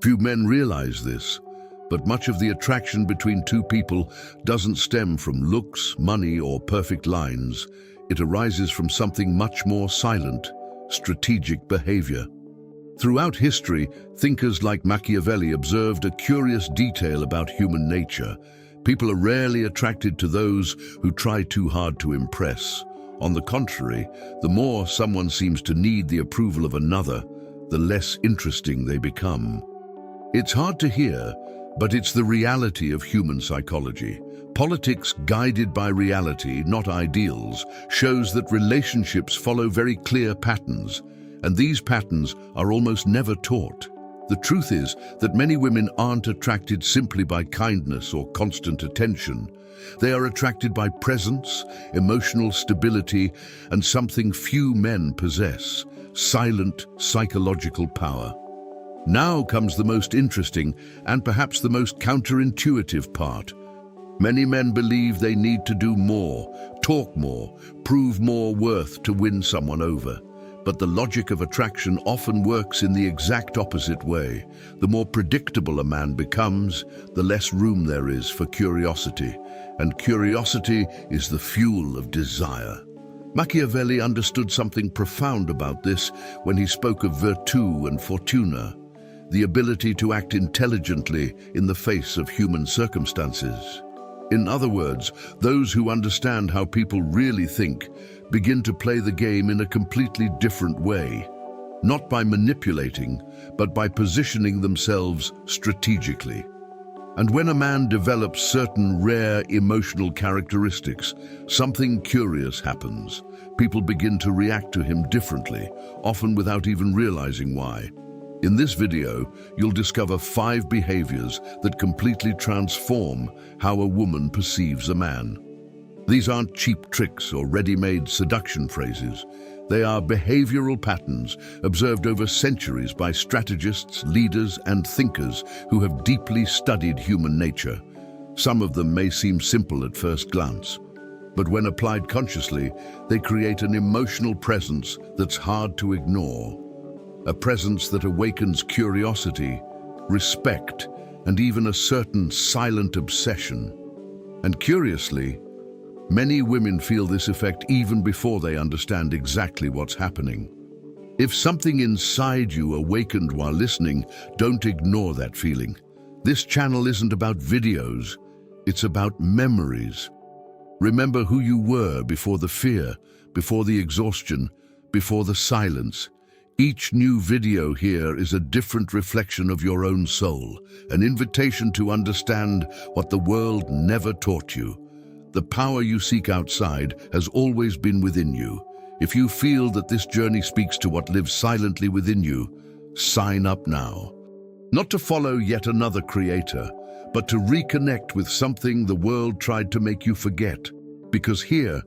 Few men realize this, but much of the attraction between two people doesn't stem from looks, money, or perfect lines. It arises from something much more silent: strategic behavior. Throughout history, thinkers like Machiavelli observed a curious detail about human nature. People are rarely attracted to those who try too hard to impress. On the contrary, the more someone seems to need the approval of another, the less interesting they become. It's hard to hear, but it's the reality of human psychology. Politics guided by reality, not ideals, shows that relationships follow very clear patterns, and these patterns are almost never taught. The truth is that many women aren't attracted simply by kindness or constant attention. They are attracted by presence, emotional stability, and something few men possess: silent psychological power. Now comes the most interesting and perhaps the most counterintuitive part. Many men believe they need to do more, talk more, prove more worth to win someone over. But the logic of attraction often works in the exact opposite way. The more predictable a man becomes, the less room there is for curiosity. And curiosity is the fuel of desire. Machiavelli understood something profound about this when he spoke of virtù and fortuna, the ability to act intelligently in the face of human circumstances. In other words, those who understand how people really think begin to play the game in a completely different way, not by manipulating, but by positioning themselves strategically. And when a man develops certain rare emotional characteristics, something curious happens. People begin to react to him differently, often without even realizing why. In this video, you'll discover 5 behaviors that completely transform how a woman perceives a man. These aren't cheap tricks or ready-made seduction phrases. They are behavioral patterns observed over centuries by strategists, leaders, and thinkers who have deeply studied human nature. Some of them may seem simple at first glance, but when applied consciously, they create an emotional presence that's hard to ignore. A presence that awakens curiosity, respect, and even a certain silent obsession. And curiously, many women feel this effect even before they understand exactly what's happening. If something inside you awakened while listening, don't ignore that feeling. This channel isn't about videos, it's about memories. Remember who you were before the fear, before the exhaustion, before the silence. Each new video here is a different reflection of your own soul, an invitation to understand what the world never taught you. The power you seek outside has always been within you. If you feel that this journey speaks to what lives silently within you, sign up now. Not to follow yet another creator, but to reconnect with something the world tried to make you forget. Because here,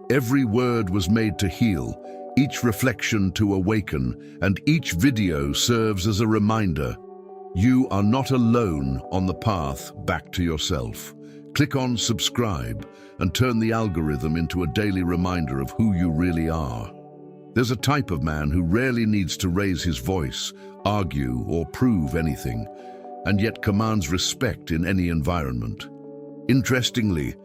every word was made to heal, each reflection to awaken, and each video serves as a reminder. You are not alone on the path back to yourself. Click on subscribe and turn the algorithm into a daily reminder of who you really are. There's a type of man who rarely needs to raise his voice, argue, or prove anything, and yet commands respect in any environment. Interestingly,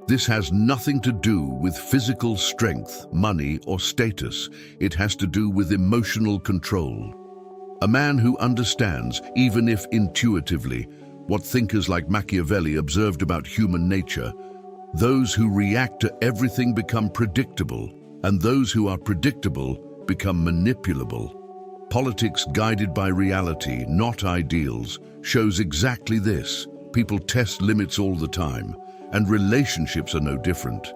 this has nothing to do with physical strength, money, or status. It has to do with emotional control. A man who understands, even if intuitively, what thinkers like Machiavelli observed about human nature. Those who react to everything become predictable, and those who are predictable become manipulable. Politics guided by reality, not ideals, shows exactly this. People test limits all the time, and relationships are no different.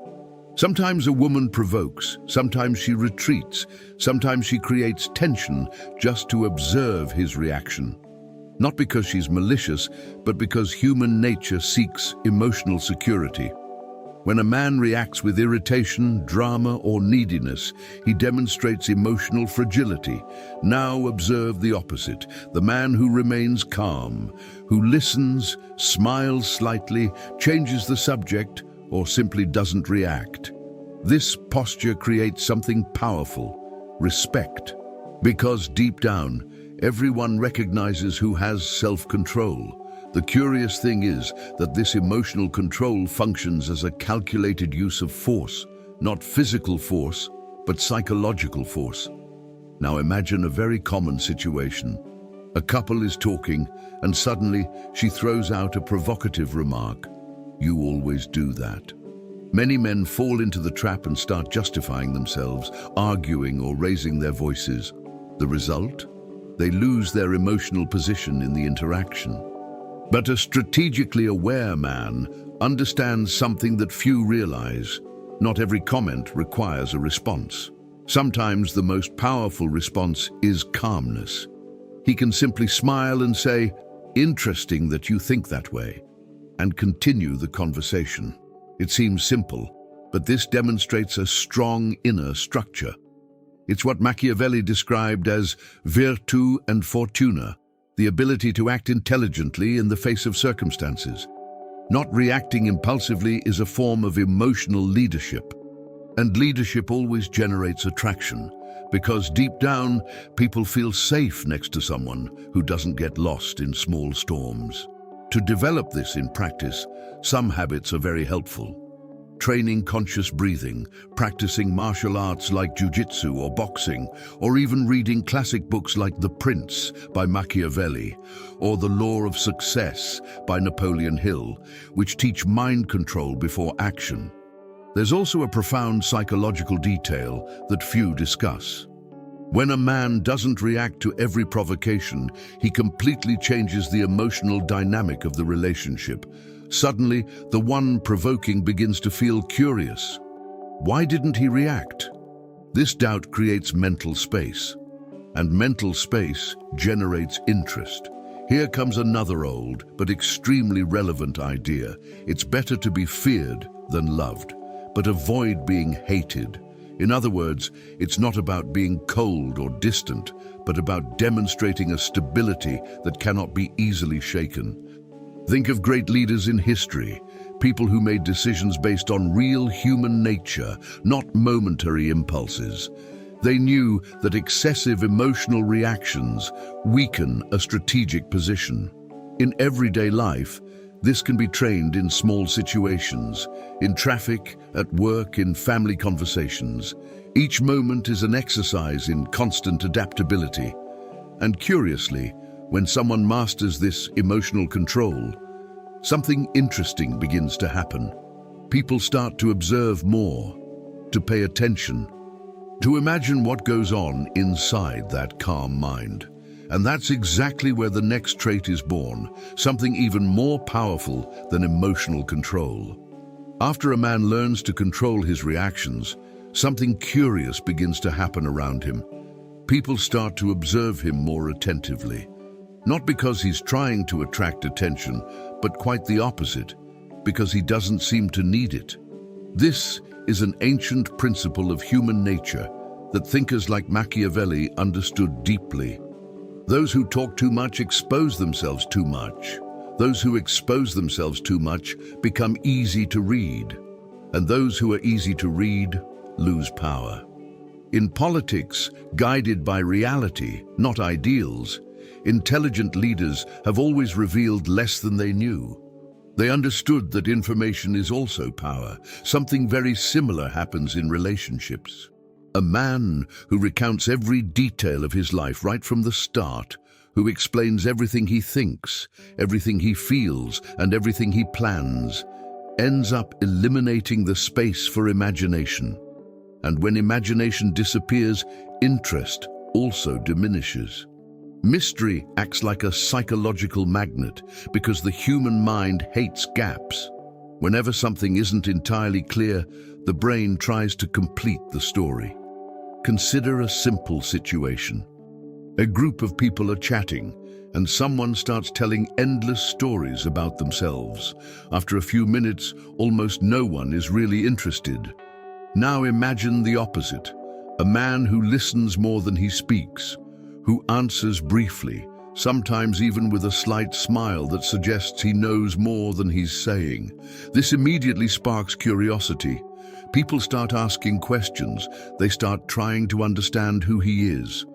Sometimes a woman provokes, sometimes she retreats, sometimes she creates tension just to observe his reaction. Not because she's malicious, but because human nature seeks emotional security. When a man reacts with irritation, drama, or neediness, he demonstrates emotional fragility. Now observe the opposite, the man who remains calm, who listens, smiles slightly, changes the subject, or simply doesn't react. This posture creates something powerful: respect. Because deep down, Everyone recognizes who has self-control. The curious thing is that this emotional control functions as a calculated use of force, not physical force, but psychological force. Now imagine a very common situation. A couple is talking, and suddenly she throws out a provocative remark. You always do that. Many men fall into the trap and start justifying themselves, arguing or raising their voices. The result? They lose their emotional position in the interaction. But a strategically aware man understands something that few realize. Not every comment requires a response. Sometimes the most powerful response is calmness. He can simply smile and say, "Interesting that you think that way," and continue the conversation. It seems simple, but this demonstrates a strong inner structure. It's what Machiavelli described as virtù and fortuna, the ability to act intelligently in the face of circumstances. Not reacting impulsively is a form of emotional leadership. And leadership always generates attraction, because deep down, people feel safe next to someone who doesn't get lost in small storms. To develop this in practice, some habits are very helpful. Training conscious breathing, practicing martial arts like jiu-jitsu or boxing, or even reading classic books like The Prince by Machiavelli, or The Law of Success by Napoleon Hill, which teach mind control before action. There's also a profound psychological detail that few discuss. When a man doesn't react to every provocation, he completely changes the emotional dynamic of the relationship. Suddenly, the one provoking begins to feel curious. Why didn't he react? This doubt creates mental space, and mental space generates interest. Here comes another old but extremely relevant idea. It's better to be feared than loved, but avoid being hated. In other words, it's not about being cold or distant, but about demonstrating a stability that cannot be easily shaken. Think of great leaders in history, people who made decisions based on real human nature, not momentary impulses. They knew that excessive emotional reactions weaken a strategic position. In everyday life, this can be trained in small situations, in traffic, at work, in family conversations. Each moment is an exercise in constant adaptability. And curiously, when someone masters this emotional control, something interesting begins to happen. People start to observe more, to pay attention, to imagine what goes on inside that calm mind. And that's exactly where the next trait is born, something even more powerful than emotional control. After a man learns to control his reactions, something curious begins to happen around him. People start to observe him more attentively. Not because he's trying to attract attention, but quite the opposite, because he doesn't seem to need it. This is an ancient principle of human nature that thinkers like Machiavelli understood deeply. Those who talk too much expose themselves too much. Those who expose themselves too much become easy to read. And those who are easy to read lose power. In politics, guided by reality, not ideals, intelligent leaders have always revealed less than they knew. They understood that information is also power. Something very similar happens in relationships. A man who recounts every detail of his life right from the start, who explains everything he thinks, everything he feels, and everything he plans, ends up eliminating the space for imagination. And when imagination disappears, interest also diminishes. Mystery acts like a psychological magnet because the human mind hates gaps. Whenever something isn't entirely clear, the brain tries to complete the story. Consider a simple situation. A group of people are chatting, and someone starts telling endless stories about themselves. After a few minutes, almost no one is really interested. Now imagine the opposite, a man who listens more than he speaks, who answers briefly, sometimes even with a slight smile that suggests he knows more than he's saying. This immediately sparks curiosity. People start asking questions. They start trying to understand who he is.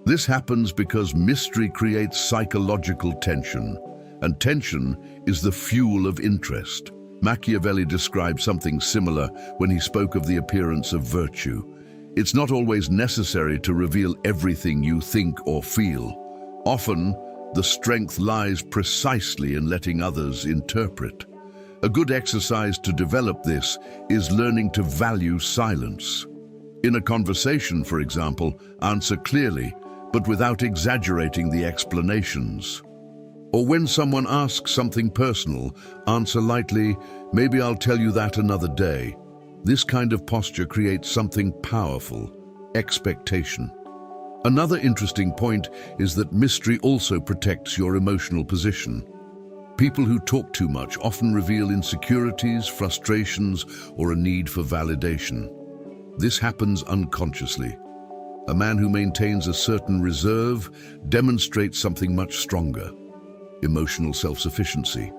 This happens because mystery creates psychological tension, and tension is the fuel of interest. Machiavelli described something similar when he spoke of the appearance of virtue. It's not always necessary to reveal everything you think or feel. Often, the strength lies precisely in letting others interpret. A good exercise to develop this is learning to value silence. In a conversation, for example, answer clearly, but without exaggerating the explanations. Or when someone asks something personal, answer lightly, "Maybe I'll tell you that another day." This kind of posture creates something powerful: expectation. Another interesting point is that mystery also protects your emotional position. People who talk too much often reveal insecurities, frustrations, or a need for validation. This happens unconsciously. A man who maintains a certain reserve demonstrates something much stronger: emotional self-sufficiency.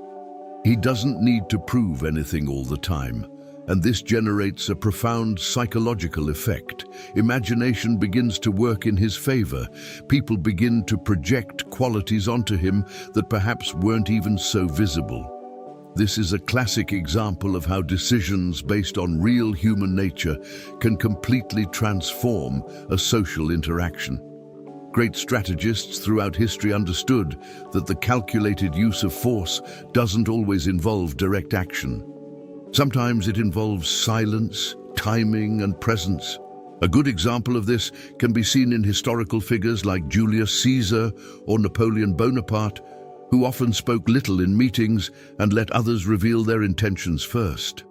He doesn't need to prove anything all the time, and this generates a profound psychological effect. Imagination begins to work in his favor. People begin to project qualities onto him that perhaps weren't even so visible. This is a classic example of how decisions based on real human nature can completely transform a social interaction. Great strategists throughout history understood that the calculated use of force doesn't always involve direct action. Sometimes it involves silence, timing, and presence. A good example of this can be seen in historical figures like Julius Caesar or Napoleon Bonaparte, who often spoke little in meetings and let others reveal their intentions first.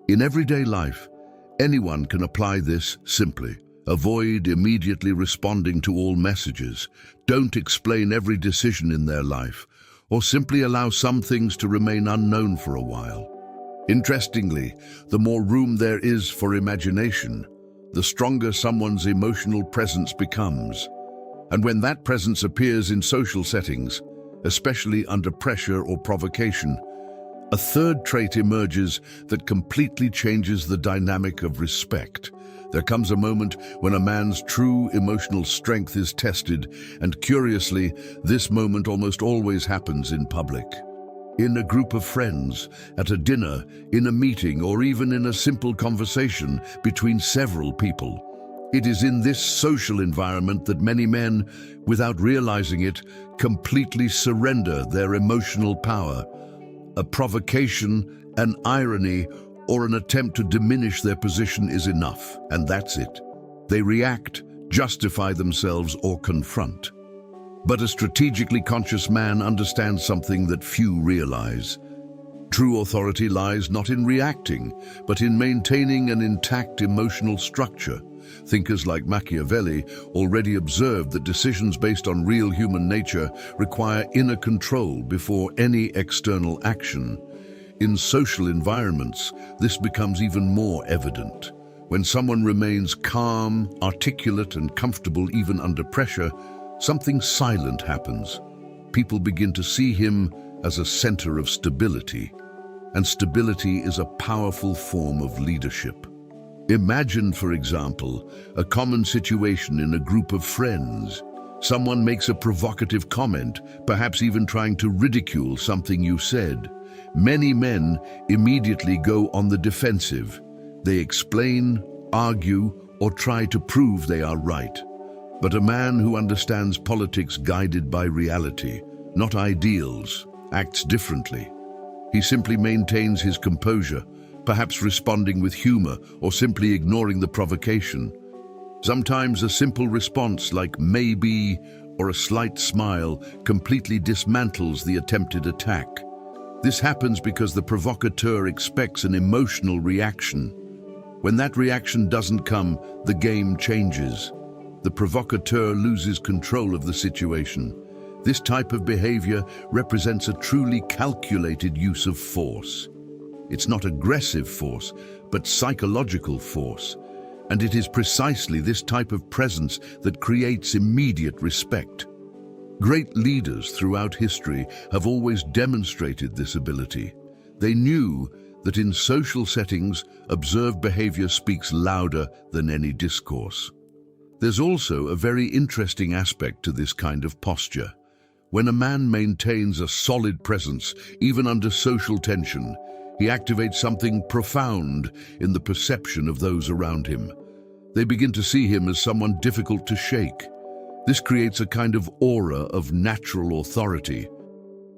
In everyday life, anyone can apply this simply. Avoid immediately responding to all messages. Don't explain every decision in their life, or simply allow some things to remain unknown for a while. Interestingly, the more room there is for imagination, the stronger someone's emotional presence becomes. And when that presence appears in social settings, especially under pressure or provocation, a third trait emerges that completely changes the dynamic of respect. There comes a moment when a man's true emotional strength is tested, and curiously, this moment almost always happens in public. In a group of friends, at a dinner, in a meeting, or even in a simple conversation between several people. It is in this social environment that many men, without realizing it, completely surrender their emotional power. A provocation, an irony, or an attempt to diminish their position is enough, and that's it. They react, justify themselves, or confront. But a strategically conscious man understands something that few realize. True authority lies not in reacting, but in maintaining an intact emotional structure. Thinkers like Machiavelli already observed that decisions based on real human nature require inner control before any external action. In social environments, this becomes even more evident. When someone remains calm, articulate, and comfortable even under pressure, something silent happens. People begin to see him as a center of stability, and stability is a powerful form of leadership. Imagine, for example, a common situation in a group of friends. Someone makes a provocative comment, perhaps even trying to ridicule something you said. Many men immediately go on the defensive. They explain, argue, or try to prove they are right. But a man who understands politics guided by reality, not ideals, acts differently. He simply maintains his composure, perhaps responding with humor or simply ignoring the provocation. Sometimes a simple response like "maybe" or a slight smile completely dismantles the attempted attack. This happens because the provocateur expects an emotional reaction. When that reaction doesn't come, the game changes. The provocateur loses control of the situation. This type of behavior represents a truly calculated use of force. It's not aggressive force, but psychological force. And it is precisely this type of presence that creates immediate respect. Great leaders throughout history have always demonstrated this ability. They knew that in social settings, observed behavior speaks louder than any discourse. There's also a very interesting aspect to this kind of posture. When a man maintains a solid presence, even under social tension, he activates something profound in the perception of those around him. They begin to see him as someone difficult to shake. This creates a kind of aura of natural authority.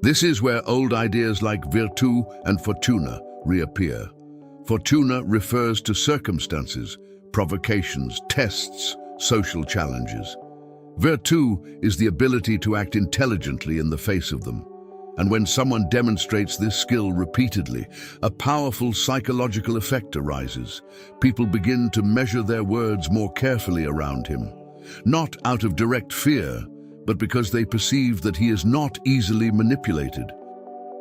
This is where old ideas like virtù and fortuna reappear. Fortuna refers to circumstances, provocations, tests, social challenges. Virtù is the ability to act intelligently in the face of them. And when someone demonstrates this skill repeatedly, a powerful psychological effect arises. People begin to measure their words more carefully around him, not out of direct fear, but because they perceive that he is not easily manipulated.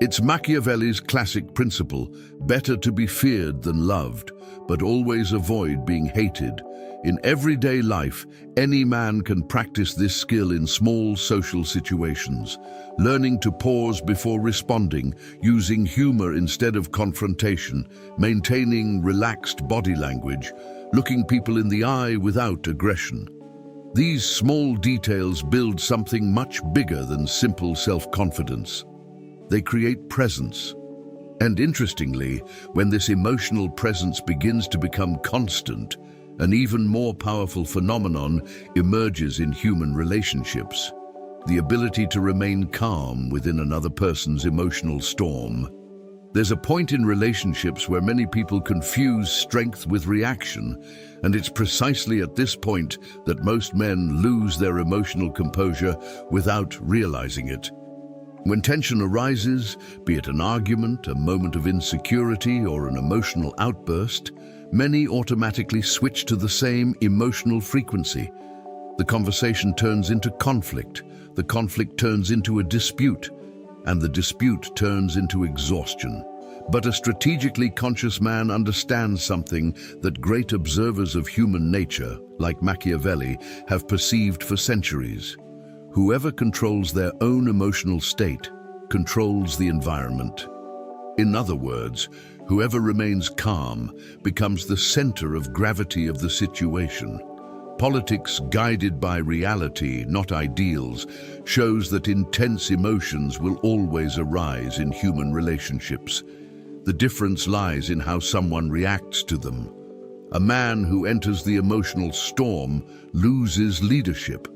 It's Machiavelli's classic principle, better to be feared than loved, but always avoid being hated. In everyday life, any man can practice this skill in small social situations, learning to pause before responding, using humor instead of confrontation, maintaining relaxed body language, looking people in the eye without aggression. These small details build something much bigger than simple self-confidence. They create presence. And interestingly, when this emotional presence begins to become constant, an even more powerful phenomenon emerges in human relationships: the ability to remain calm within another person's emotional storm. There's a point in relationships where many people confuse strength with reaction, and it's precisely at this point that most men lose their emotional composure without realizing it. When tension arises, be it an argument, a moment of insecurity, or an emotional outburst, many automatically switch to the same emotional frequency. The conversation turns into conflict, the conflict turns into a dispute, and the dispute turns into exhaustion. But a strategically conscious man understands something that great observers of human nature, like Machiavelli, have perceived for centuries. Whoever controls their own emotional state controls the environment. In other words, whoever remains calm becomes the center of gravity of the situation. Politics guided by reality, not ideals, shows that intense emotions will always arise in human relationships. The difference lies in how someone reacts to them. A man who enters the emotional storm loses leadership.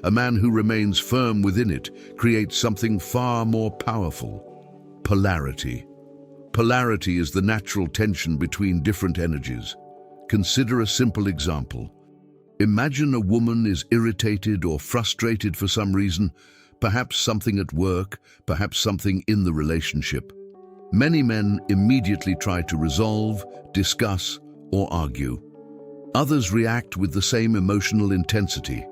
A man who remains firm within it creates something far more powerful: polarity. Polarity is the natural tension between different energies. Consider a simple example. Imagine a woman is irritated or frustrated for some reason, perhaps something at work, perhaps something in the relationship. Many men immediately try to resolve, discuss, or argue. Others react with the same emotional intensity.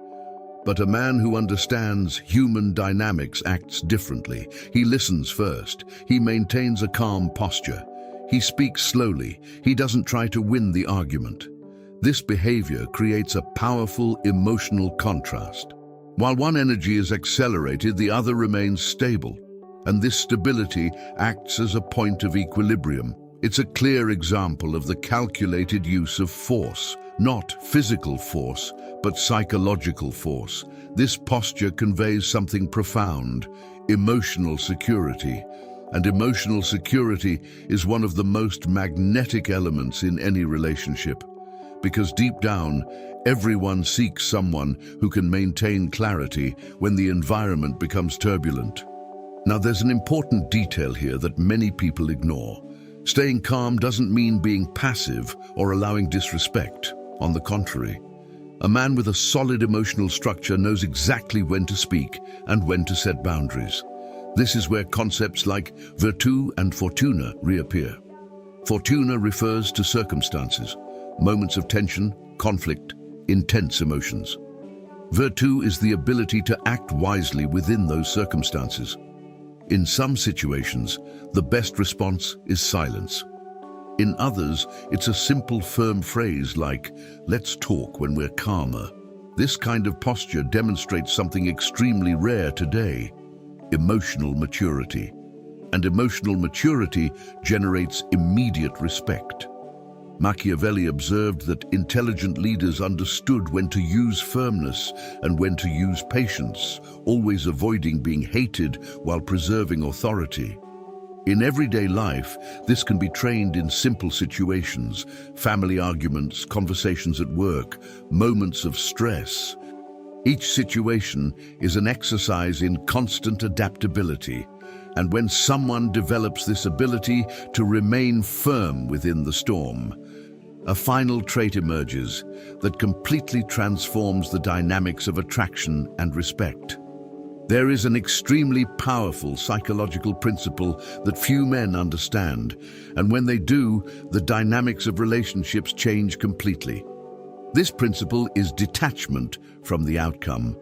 But a man who understands human dynamics acts differently. He listens first. He maintains a calm posture. He speaks slowly. He doesn't try to win the argument. This behavior creates a powerful emotional contrast. While one energy is accelerated, the other remains stable. And this stability acts as a point of equilibrium. It's a clear example of the calculated use of force, not physical force, but psychological force. This posture conveys something profound: emotional security. And emotional security is one of the most magnetic elements in any relationship. Because deep down, everyone seeks someone who can maintain clarity when the environment becomes turbulent. Now, there's an important detail here that many people ignore. Staying calm doesn't mean being passive or allowing disrespect. On the contrary, a man with a solid emotional structure knows exactly when to speak and when to set boundaries. This is where concepts like virtù and fortuna reappear. Fortuna refers to circumstances, moments of tension, conflict, intense emotions. Virtù is the ability to act wisely within those circumstances. In some situations, the best response is silence. In others, it's a simple, firm phrase like, "Let's talk when we're calmer." This kind of posture demonstrates something extremely rare today: emotional maturity. And emotional maturity generates immediate respect. Machiavelli observed that intelligent leaders understood when to use firmness and when to use patience, always avoiding being hated while preserving authority. In everyday life, this can be trained in simple situations: family arguments, conversations at work, moments of stress. Each situation is an exercise in constant adaptability, and when someone develops this ability to remain firm within the storm, a final trait emerges that completely transforms the dynamics of attraction and respect. There is an extremely powerful psychological principle that few men understand, and when they do, the dynamics of relationships change completely. This principle is detachment from the outcome.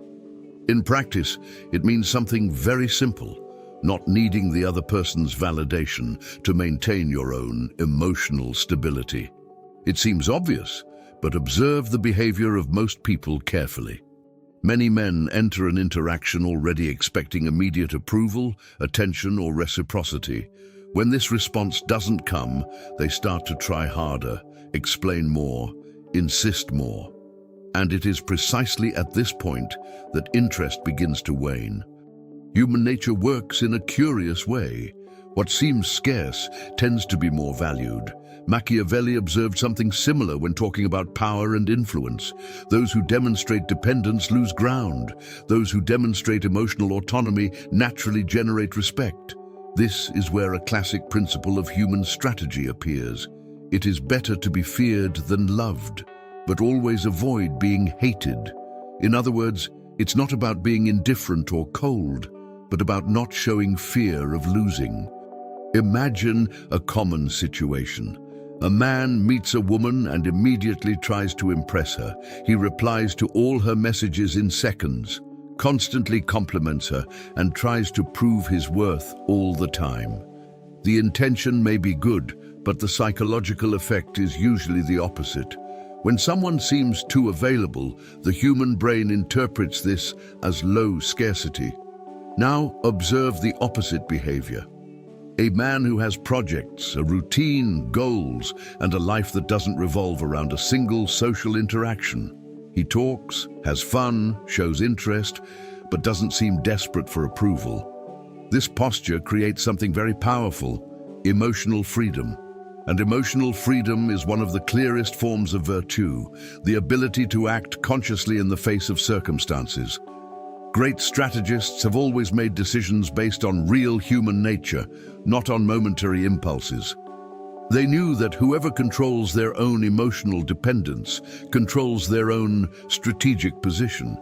In practice, it means something very simple: not needing the other person's validation to maintain your own emotional stability. It seems obvious, but observe the behavior of most people carefully. Many men enter an interaction already expecting immediate approval, attention, or reciprocity. When this response doesn't come, they start to try harder, explain more, insist more. And it is precisely at this point that interest begins to wane. Human nature works in a curious way. What seems scarce tends to be more valued. Machiavelli observed something similar when talking about power and influence. Those who demonstrate dependence lose ground. Those who demonstrate emotional autonomy naturally generate respect. This is where a classic principle of human strategy appears. It is better to be feared than loved, but always avoid being hated. In other words, it's not about being indifferent or cold, but about not showing fear of losing. Imagine a common situation. A man meets a woman and immediately tries to impress her. He replies to all her messages in seconds, constantly compliments her, and tries to prove his worth all the time. The intention may be good, but the psychological effect is usually the opposite. When someone seems too available, the human brain interprets this as low scarcity. Now observe the opposite behavior. A man who has projects, a routine, goals, and a life that doesn't revolve around a single social interaction. He talks, has fun, shows interest, but doesn't seem desperate for approval. This posture creates something very powerful: emotional freedom. And emotional freedom is one of the clearest forms of virtue, the ability to act consciously in the face of circumstances. Great strategists have always made decisions based on real human nature, not on momentary impulses. They knew that whoever controls their own emotional dependence controls their own strategic position.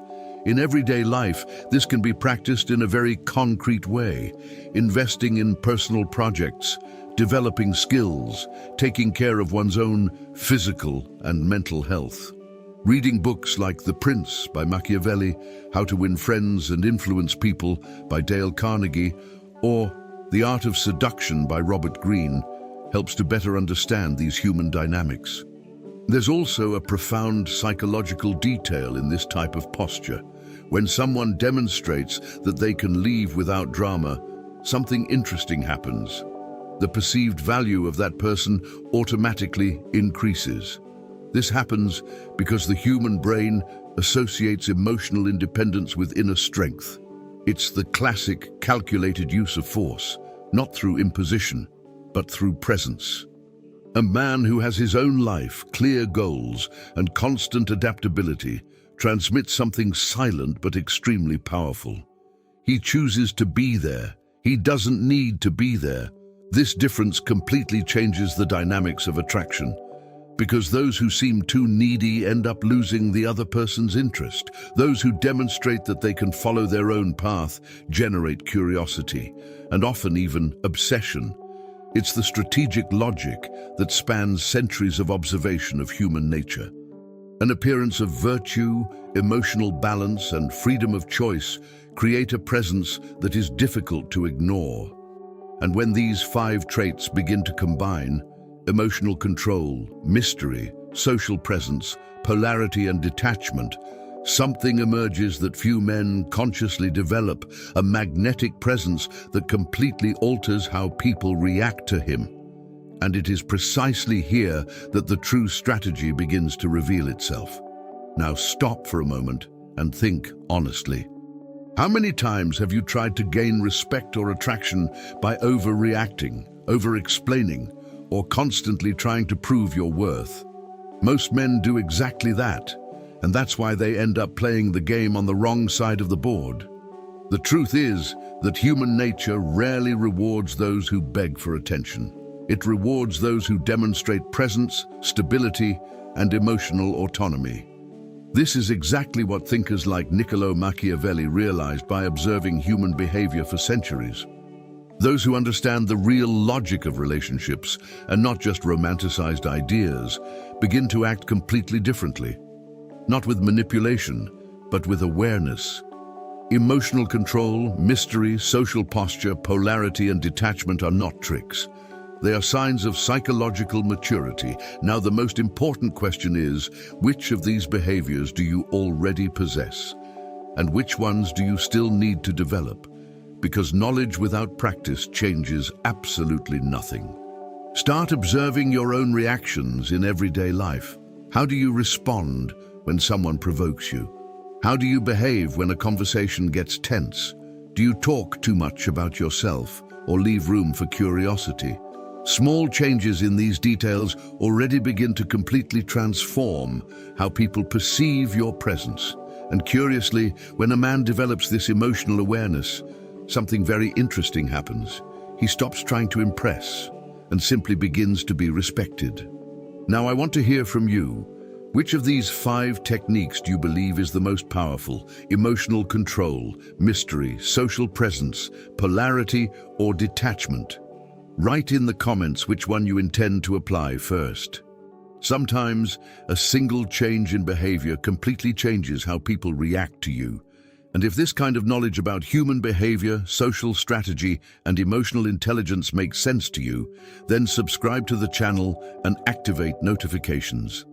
In everyday life, this can be practiced in a very concrete way: investing in personal projects, developing skills, taking care of one's own physical and mental health. Reading books like The Prince by Machiavelli, How to Win Friends and Influence People by Dale Carnegie, or The Art of Seduction by Robert Greene helps to better understand these human dynamics. There's also a profound psychological detail in this type of posture. When someone demonstrates that they can leave without drama, something interesting happens. The perceived value of that person automatically increases. This happens because the human brain associates emotional independence with inner strength. It's the classic calculated use of force, not through imposition, but through presence. A man who has his own life, clear goals, and constant adaptability transmits something silent but extremely powerful. He chooses to be there. He doesn't need to be there. This difference completely changes the dynamics of attraction, because those who seem too needy end up losing the other person's interest. Those who demonstrate that they can follow their own path generate curiosity, and often even obsession. It's the strategic logic that spans centuries of observation of human nature. An appearance of virtue, emotional balance, and freedom of choice create a presence that is difficult to ignore. And when these 5 traits begin to combine, emotional control, mystery, social presence, polarity, and detachment, something emerges that few men consciously develop: a magnetic presence that completely alters how people react to him. And it is precisely here that the true strategy begins to reveal itself. Now stop for a moment and think honestly. How many times have you tried to gain respect or attraction by overreacting, over-explaining, or constantly trying to prove your worth? Most men do exactly that, and that's why they end up playing the game on the wrong side of the board. The truth is that human nature rarely rewards those who beg for attention. It rewards those who demonstrate presence, stability, and emotional autonomy. This is exactly what thinkers like Niccolo Machiavelli realized by observing human behavior for centuries. Those who understand the real logic of relationships and not just romanticized ideas begin to act completely differently. Not with manipulation, but with awareness. Emotional control, mystery, social posture, polarity, and detachment are not tricks. They are signs of psychological maturity. Now, the most important question is, which of these behaviors do you already possess? And which ones do you still need to develop? Because knowledge without practice changes absolutely nothing. Start observing your own reactions in everyday life. How do you respond when someone provokes you? How do you behave when a conversation gets tense? Do you talk too much about yourself or leave room for curiosity? Small changes in these details already begin to completely transform how people perceive your presence. And curiously, when a man develops this emotional awareness, something very interesting happens. He stops trying to impress and simply begins to be respected. Now, I want to hear from you. Which of these 5 techniques do you believe is the most powerful? Emotional control, mystery, social presence, polarity, or detachment? Write in the comments which one you intend to apply first. Sometimes, a single change in behavior completely changes how people react to you. And if this kind of knowledge about human behavior, social strategy, and emotional intelligence makes sense to you, then subscribe to the channel and activate notifications.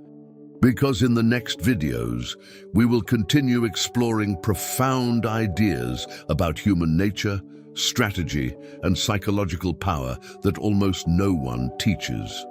Because in the next videos, we will continue exploring profound ideas about human nature, strategy, and psychological power that almost no one teaches.